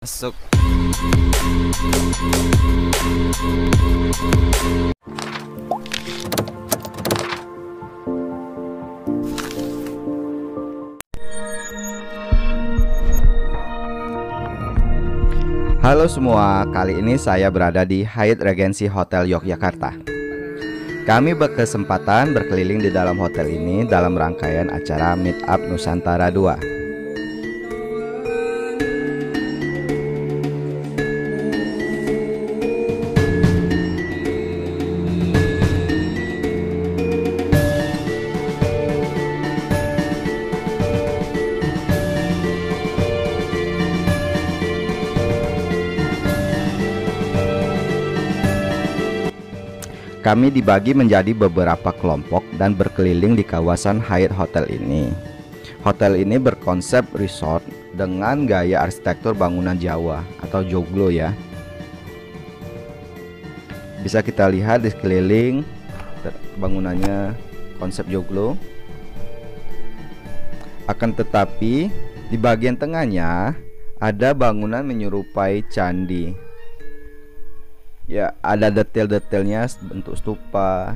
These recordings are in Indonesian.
Masuk. Halo semua, kali ini saya berada di Hyatt Regency Hotel Yogyakarta. Kami berkesempatan berkeliling di dalam hotel ini dalam rangkaian acara Meet Up Nusantara 2. Kami dibagi menjadi beberapa kelompok dan berkeliling di kawasan Hyatt Hotel ini. Hotel ini berkonsep resort dengan gaya arsitektur bangunan Jawa atau joglo ya. Bisa kita lihat di sekeliling bangunannya konsep joglo. Akan tetapi di bagian tengahnya ada bangunan menyerupai candi. Ya, ada detail-detailnya bentuk stupa.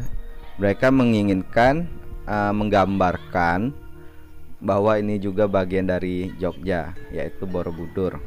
Mereka menginginkan menggambarkan bahwa ini juga bagian dari Jogja, yaitu Borobudur.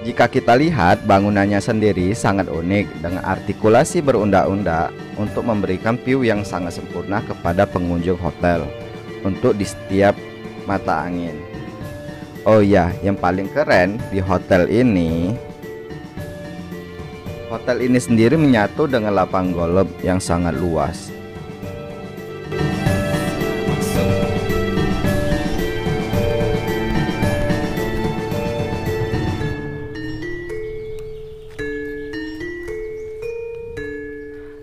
Jika kita lihat bangunannya sendiri sangat unik dengan artikulasi berundak-undak untuk memberikan view yang sangat sempurna kepada pengunjung hotel untuk di setiap mata angin. Oh ya, yang paling keren di hotel ini sendiri menyatu dengan lapang golf yang sangat luas.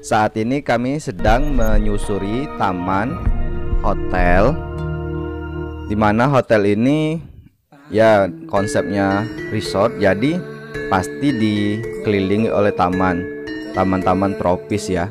Saat ini kami sedang menyusuri taman hotel, dimana hotel ini ya konsepnya resort, jadi pasti dikelilingi oleh taman-taman tropis ya.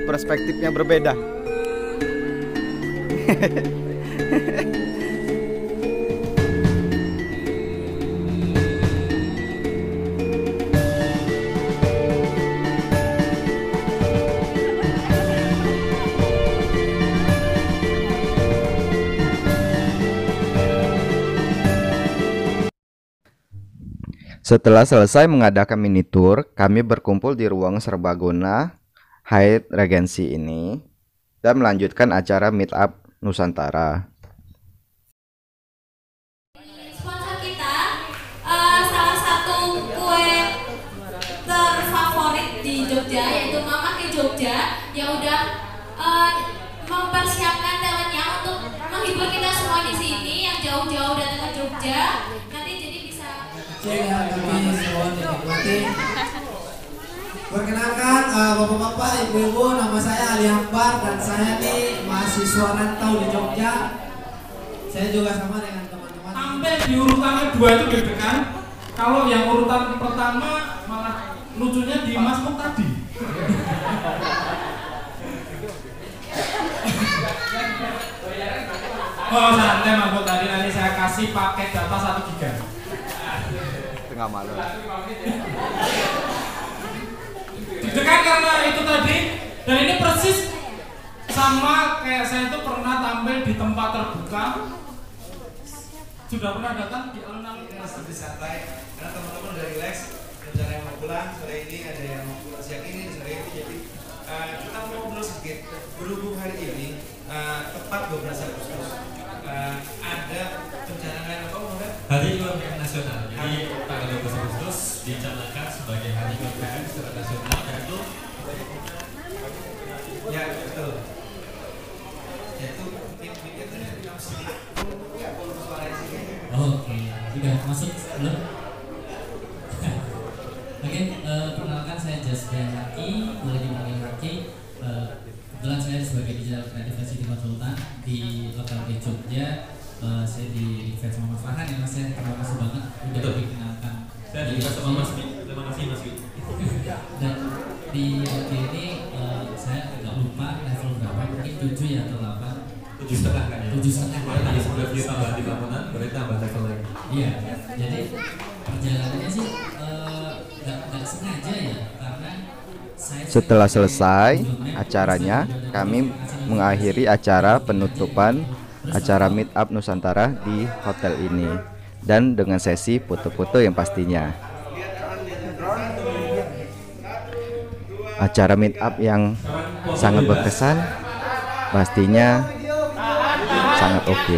Perspektifnya berbeda. Setelah selesai mengadakan mini tour, kami berkumpul di ruang serbaguna Hyatt Regency ini dan melanjutkan acara meet up Nusantara. Sponsor kita, salah satu kue terfavorit di Jogja yaitu Mama Ke Jogja, yang udah mempersiapkan talentnya untuk menghibur kita semua di sini yang jauh-jauh datang ke Jogja. Nanti jadi bisa. Kami semua dinikmati. Perkenalkan bapak-bapak, ibu-ibu, nama saya Ali Akbar dan saya nih mahasiswa rantau di Jogja. Saya juga sama dengan teman-teman. Sampai di urutan kedua itu deg-degan. Kalau yang urutan pertama malah lucunya di Mas Muk tadi. Oh santai Mas Muk tadi, nanti saya kasih paket data 1 GB. Tengah malam. Deg-degan karena itu tadi, dan ini persis sama kayak saya itu pernah tampil di tempat terbuka. Sudah pernah datang di alun-alun lebih santai karena teman-teman udah relax, rencana yang mau pulang sore ini, ada yang mau pulang siang ini, sore ini. Jadi kita mau ngobrol sedikit. Berhubung hari ini tepat 12 Agustus, ada pencarian apa Muhammad? Hari UMKM Nasional. Jadi tanggal 12 Agustus dicanangkan sebagai Hari UMKM secara nasional, yaitu Ya betul. Yaitu mikir dari sini. Ya kalau suara sini. Oke, sudah masuk belum? Oke, perkenalkan saya Jasdan Haki, boleh dipanggil Haki. Kebetulan saya sebagai digital creative ICT consultant di lokal di Jogja. Saya di event sama Mas Farhan ya Mas, ya. Terima kasih banget udah dikenalkan. Saya di event sama Mas Bi. Terima kasih Mas Bi. Dan di OG ini saya agak lupa level berapa, mungkin 7 ya atau 8. 7,5 kan ya? 7,5. Tadi sebelum view tambah di bangunan, berarti tambah level lagi. Iya, jadi perjalanannya sih nggak sengaja ya, karena saya Setelah selesai acaranya, kami mengakhiri acara penutupan acara meet up Nusantara di hotel ini dan dengan sesi foto-foto yang pastinya. Acara meet up yang sangat berkesan, pastinya sangat oke.